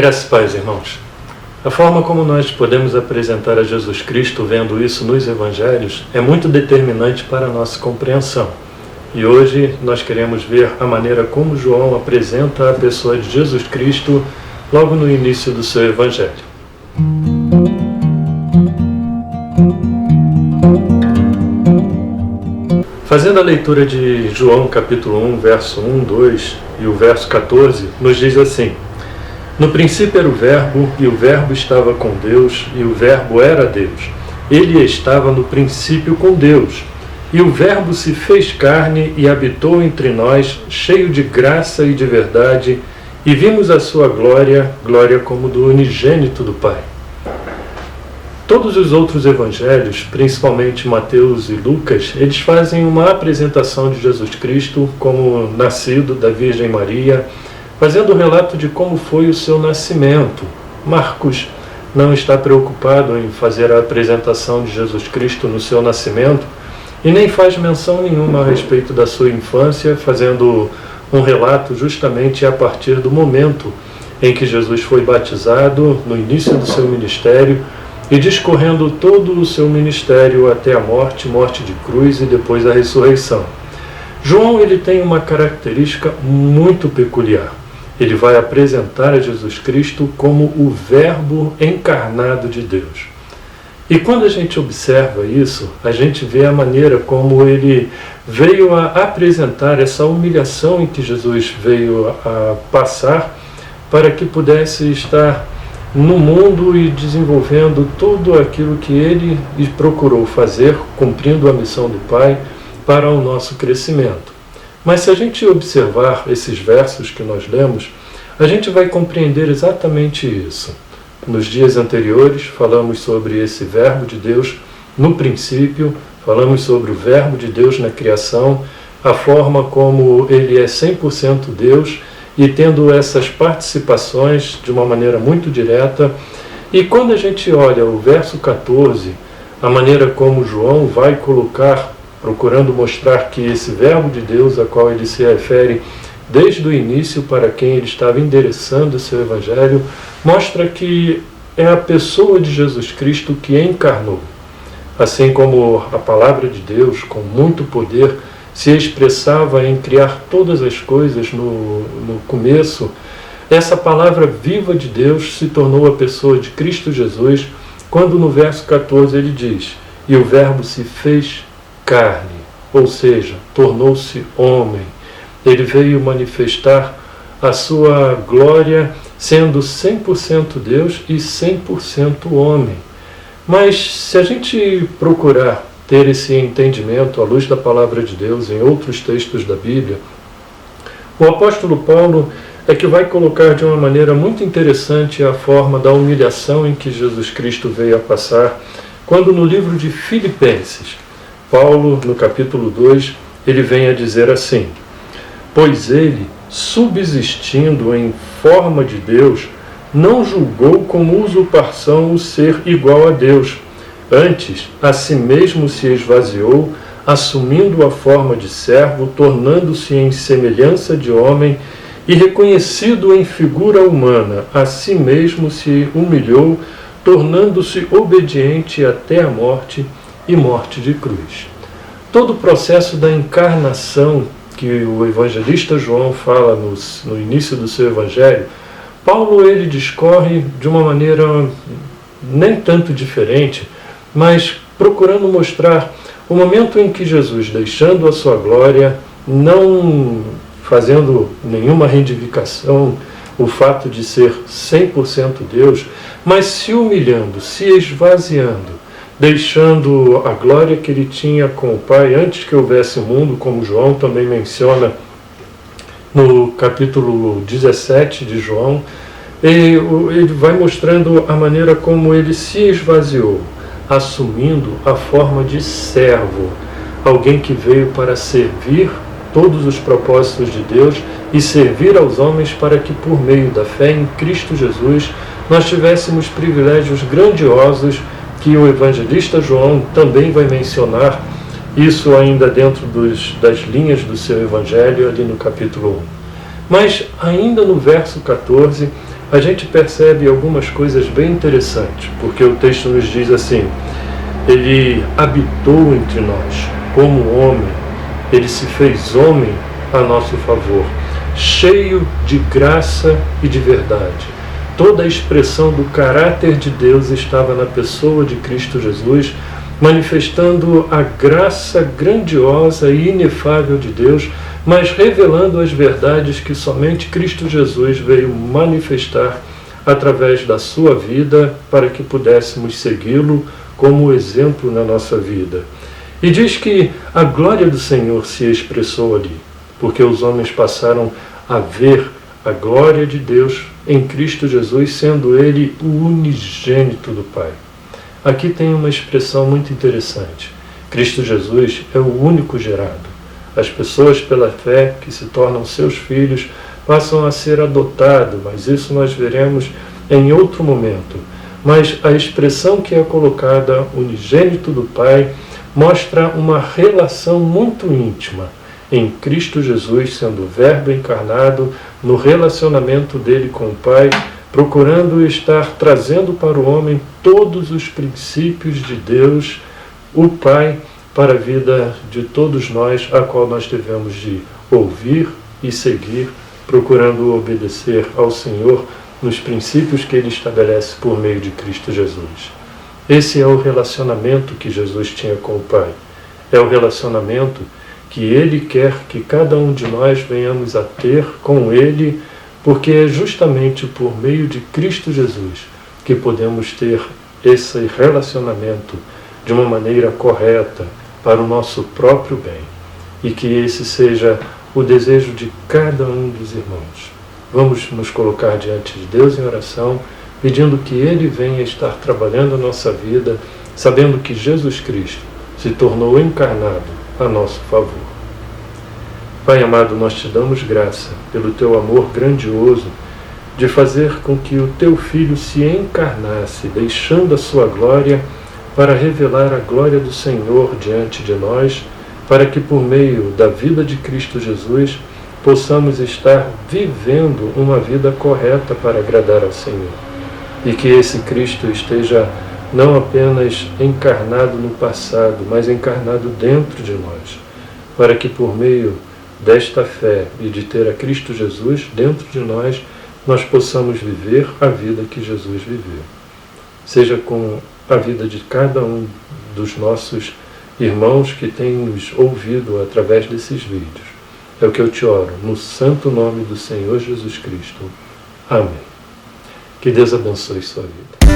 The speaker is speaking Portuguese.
Graças e paz, irmãos. A forma como nós podemos apresentar a Jesus Cristo vendo isso nos Evangelhos é muito determinante para a nossa compreensão. E hoje nós queremos ver a maneira como João apresenta a pessoa de Jesus Cristo logo no início do seu Evangelho. Fazendo a leitura de João capítulo 1, verso 1, 2 e o verso 14, nos diz assim: No princípio era o Verbo, e o Verbo estava com Deus, e o Verbo era Deus. Ele estava no princípio com Deus. E o Verbo se fez carne e habitou entre nós, cheio de graça e de verdade, e vimos a sua glória, glória como do unigênito do Pai. Todos os outros evangelhos, principalmente Mateus e Lucas, eles fazem uma apresentação de Jesus Cristo como nascido da Virgem Maria, fazendo o relato de como foi o seu nascimento. Marcos não está preocupado em fazer a apresentação de Jesus Cristo no seu nascimento e nem faz menção nenhuma a respeito da sua infância, fazendo um relato justamente a partir do momento em que Jesus foi batizado, no início do seu ministério, e discorrendo todo o seu ministério até a morte de cruz e depois a ressurreição. João ele tem uma característica muito peculiar. Ele vai apresentar a Jesus Cristo como o Verbo encarnado de Deus. E quando a gente observa isso, a gente vê a maneira como ele veio a apresentar essa humilhação em que Jesus veio a passar para que pudesse estar no mundo e desenvolvendo tudo aquilo que ele procurou fazer, cumprindo a missão do Pai para o nosso crescimento. Mas se a gente observar esses versos que nós lemos, a gente vai compreender exatamente isso. Nos dias anteriores, falamos sobre esse Verbo de Deus no princípio, falamos sobre o Verbo de Deus na criação, a forma como ele é 100% Deus e tendo essas participações de uma maneira muito direta. E quando a gente olha o verso 14, a maneira como João vai colocar, procurando mostrar que esse Verbo de Deus, a qual ele se refere desde o início para quem ele estava endereçando o seu Evangelho, mostra que é a pessoa de Jesus Cristo que encarnou. Assim como a palavra de Deus, com muito poder, se expressava em criar todas as coisas no começo, essa palavra viva de Deus se tornou a pessoa de Cristo Jesus, quando no verso 14 ele diz: e o Verbo se fez carne, ou seja, tornou-se homem. Ele veio manifestar a sua glória, sendo 100% Deus e 100% homem. Mas se a gente procurar ter esse entendimento à luz da palavra de Deus em outros textos da Bíblia, o apóstolo Paulo é que vai colocar de uma maneira muito interessante a forma da humilhação em que Jesus Cristo veio a passar, quando no livro de Filipenses, Paulo, no capítulo 2, ele vem a dizer assim: pois ele, subsistindo em forma de Deus, não julgou como usurpação o ser igual a Deus. Antes, a si mesmo se esvaziou, assumindo a forma de servo, tornando-se em semelhança de homem, e reconhecido em figura humana, a si mesmo se humilhou, tornando-se obediente até a morte e morte de cruz. Todo o processo da encarnação que o evangelista João fala no início do seu evangelho, Paulo ele discorre de uma maneira nem tanto diferente, mas procurando mostrar o momento em que Jesus, deixando a sua glória, não fazendo nenhuma reivindicação, o fato de ser 100% Deus, mas se humilhando, se esvaziando, deixando a glória que ele tinha com o Pai antes que houvesse o mundo, como João também menciona no capítulo 17 de João, ele vai mostrando a maneira como ele se esvaziou, assumindo a forma de servo, alguém que veio para servir todos os propósitos de Deus e servir aos homens para que por meio da fé em Cristo Jesus nós tivéssemos privilégios grandiosos que o evangelista João também vai mencionar, isso ainda dentro das linhas do seu evangelho ali no capítulo 1. Mas ainda no verso 14, a gente percebe algumas coisas bem interessantes, porque o texto nos diz assim: ele habitou entre nós como homem, ele se fez homem a nosso favor, cheio de graça e de verdade. Toda a expressão do caráter de Deus estava na pessoa de Cristo Jesus, manifestando a graça grandiosa e inefável de Deus, mas revelando as verdades que somente Cristo Jesus veio manifestar através da sua vida para que pudéssemos segui-lo como exemplo na nossa vida. E diz que a glória do Senhor se expressou ali, porque os homens passaram a ver a glória de Deus em Cristo Jesus, sendo Ele o unigênito do Pai. Aqui tem uma expressão muito interessante. Cristo Jesus é o único gerado. As pessoas, pela fé, que se tornam seus filhos, passam a ser adotados, mas isso nós veremos em outro momento. Mas a expressão que é colocada, unigênito do Pai, mostra uma relação muito íntima em Cristo Jesus, sendo o Verbo encarnado, no relacionamento dele com o Pai, procurando estar trazendo para o homem todos os princípios de Deus, o Pai, para a vida de todos nós, a qual nós devemos de ouvir e seguir, procurando obedecer ao Senhor nos princípios que Ele estabelece por meio de Cristo Jesus. Esse é o relacionamento que Jesus tinha com o Pai. É o relacionamento que Ele quer que cada um de nós venhamos a ter com Ele, porque é justamente por meio de Cristo Jesus que podemos ter esse relacionamento de uma maneira correta para o nosso próprio bem. E que esse seja o desejo de cada um dos irmãos. Vamos nos colocar diante de Deus em oração, pedindo que Ele venha estar trabalhando a nossa vida, sabendo que Jesus Cristo se tornou encarnado a nosso favor. Pai amado, nós te damos graça pelo teu amor grandioso de fazer com que o teu Filho se encarnasse, deixando a sua glória para revelar a glória do Senhor diante de nós, para que por meio da vida de Cristo Jesus possamos estar vivendo uma vida correta para agradar ao Senhor. E que esse Cristo esteja não apenas encarnado no passado, mas encarnado dentro de nós, para que por meio desta fé e de ter a Cristo Jesus dentro de nós, nós possamos viver a vida que Jesus viveu. Seja com a vida de cada um dos nossos irmãos que têm nos ouvido através desses vídeos. É o que eu te oro, no santo nome do Senhor Jesus Cristo. Amém. Que Deus abençoe sua vida.